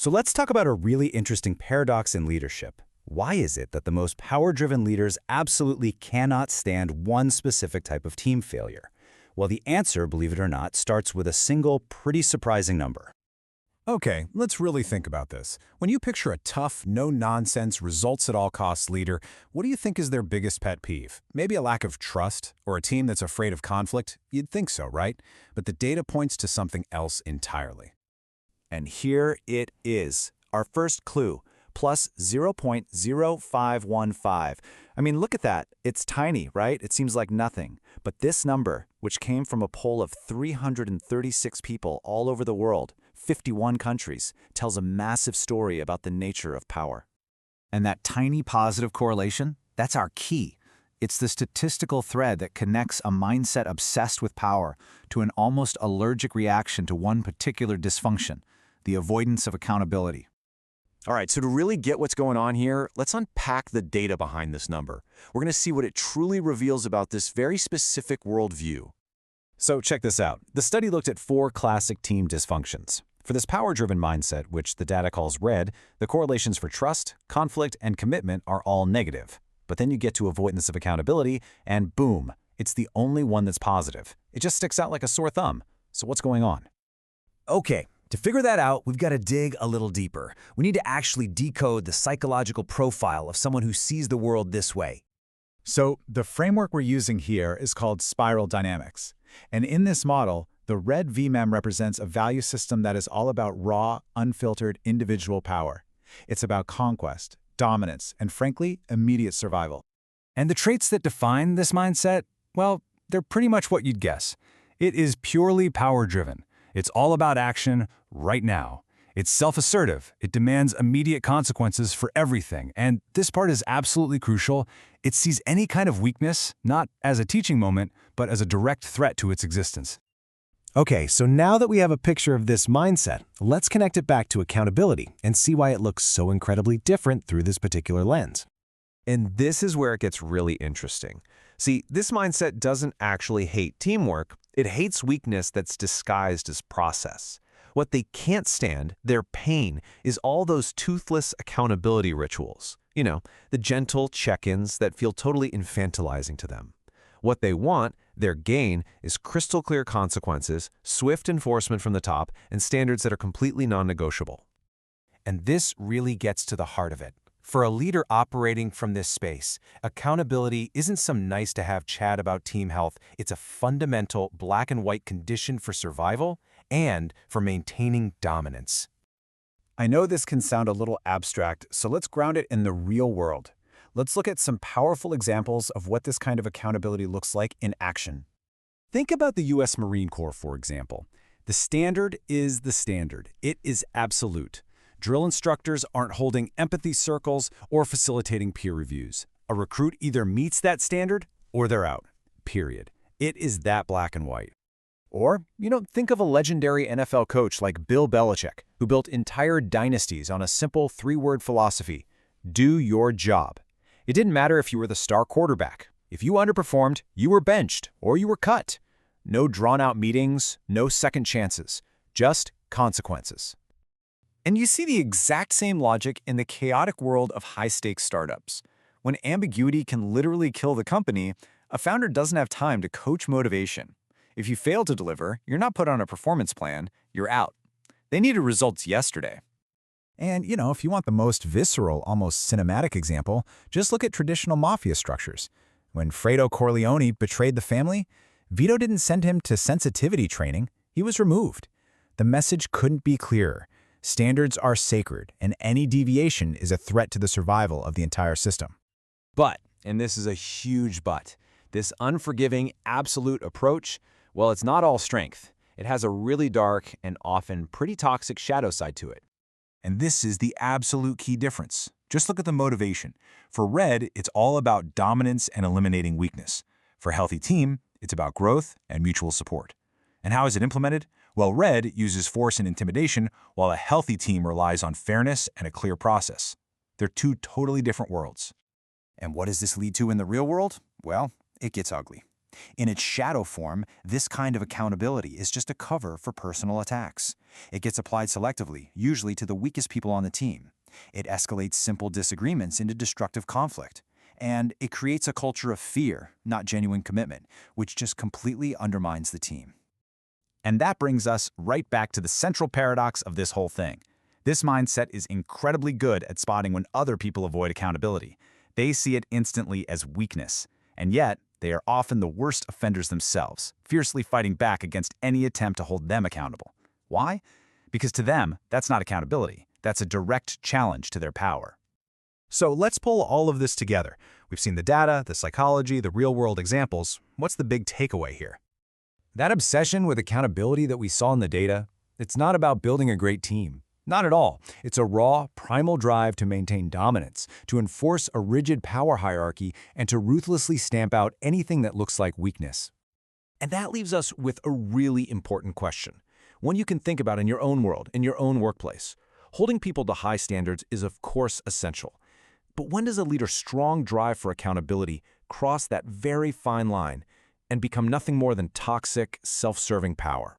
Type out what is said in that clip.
So let's talk about a really interesting paradox in leadership. Why is it that the most power-driven leaders absolutely cannot stand one specific type of team failure? Well, the answer, believe it or not, starts with a single, pretty surprising number. Okay, let's really think about this. When you picture a tough, no-nonsense, results-at-all-costs leader, what do you think is their biggest pet peeve? Maybe a lack of trust, or a team that's afraid of conflict? You'd think so, right? But the data points to something else entirely. And here it is, our first clue, plus 0.0515. I mean, look at that. It's tiny, right? It seems like nothing. But this number, which came from a poll of 336 people all over the world, 51 countries, tells a massive story about the nature of power. And that tiny positive correlation, that's our key. It's the statistical thread that connects a mindset obsessed with power to an almost allergic reaction to one particular dysfunction, the avoidance of accountability. All right, so to really get what's going on here, let's unpack the data behind this number. We're going to see what it truly reveals about this very specific worldview. So check this out. The study looked at 4 classic team dysfunctions. For this power-driven mindset, which the data calls red, the correlations for trust, conflict, and commitment are all negative. But then you get to avoidance of accountability, and boom, it's the only one that's positive. It just sticks out like a sore thumb. So what's going on? Okay, to figure that out, we've got to dig a little deeper. We need to actually decode the psychological profile of someone who sees the world this way. So the framework we're using here is called spiral dynamics. And in this model, the red vMEME represents a value system that is all about raw, unfiltered individual power. It's about conquest, dominance, and frankly, immediate survival. And the traits that define this mindset, well, they're pretty much what you'd guess. It is purely power-driven. It's all about action right now. It's self-assertive. It demands immediate consequences for everything. And this part is absolutely crucial. It sees any kind of weakness, not as a teaching moment, but as a direct threat to its existence. Okay, so now that we have a picture of this mindset, let's connect it back to accountability and see why it looks so incredibly different through this particular lens. And this is where it gets really interesting. See, this mindset doesn't actually hate teamwork. It hates weakness that's disguised as process. What they can't stand, their pain, is all those toothless accountability rituals. You know, the gentle check-ins that feel totally infantilizing to them. What they want, their gain, is crystal clear consequences, swift enforcement from the top, and standards that are completely non-negotiable. And this really gets to the heart of it. For a leader operating from this space, accountability isn't some nice-to-have chat about team health. It's a fundamental black-and-white condition for survival and for maintaining dominance. I know this can sound a little abstract, so let's ground it in the real world. Let's look at some powerful examples of what this kind of accountability looks like in action. Think about the U.S. Marine Corps, for example. The standard is the standard. It is absolute. Drill instructors aren't holding empathy circles or facilitating peer reviews. A recruit either meets that standard or they're out, period. It is that black and white. Or, think of a legendary NFL coach like Bill Belichick, who built entire dynasties on a simple 3-word philosophy: do your job. It didn't matter if you were the star quarterback. If you underperformed, you were benched or you were cut. No drawn-out meetings, no second chances, just consequences. And you see the exact same logic in the chaotic world of high-stakes startups. When ambiguity can literally kill the company, a founder doesn't have time to coach motivation. If you fail to deliver, you're not put on a performance plan, you're out. They needed results yesterday. And, if you want the most visceral, almost cinematic example, just look at traditional mafia structures. When Fredo Corleone betrayed the family, Vito didn't send him to sensitivity training. He was removed. The message couldn't be clearer. Standards are sacred, and any deviation is a threat to the survival of the entire system. But, and this is a huge but, this unforgiving, absolute approach, well, it's not all strength. It has a really dark and often pretty toxic shadow side to it. And this is the absolute key difference. Just look at the motivation. For red, it's all about dominance and eliminating weakness. For a healthy team, it's about growth and mutual support. And how is it implemented? Well, red uses force and intimidation, while a healthy team relies on fairness and a clear process. They're 2 totally different worlds. And what does this lead to in the real world? Well, it gets ugly. In its shadow form, this kind of accountability is just a cover for personal attacks. It gets applied selectively, usually to the weakest people on the team. It escalates simple disagreements into destructive conflict. And it creates a culture of fear, not genuine commitment, which just completely undermines the team. And that brings us right back to the central paradox of this whole thing. This mindset is incredibly good at spotting when other people avoid accountability. They see it instantly as weakness. And yet, they are often the worst offenders themselves, fiercely fighting back against any attempt to hold them accountable. Why? Because to them, that's not accountability. That's a direct challenge to their power. So let's pull all of this together. We've seen the data, the psychology, the real-world examples. What's the big takeaway here? That obsession with accountability that we saw in the data, it's not about building a great team. Not at all. It's a raw, primal drive to maintain dominance, to enforce a rigid power hierarchy, and to ruthlessly stamp out anything that looks like weakness. And that leaves us with a really important question, one you can think about in your own world, in your own workplace. Holding people to high standards is of course essential. But when does a leader's strong drive for accountability cross that very fine line and become nothing more than toxic, self-serving power?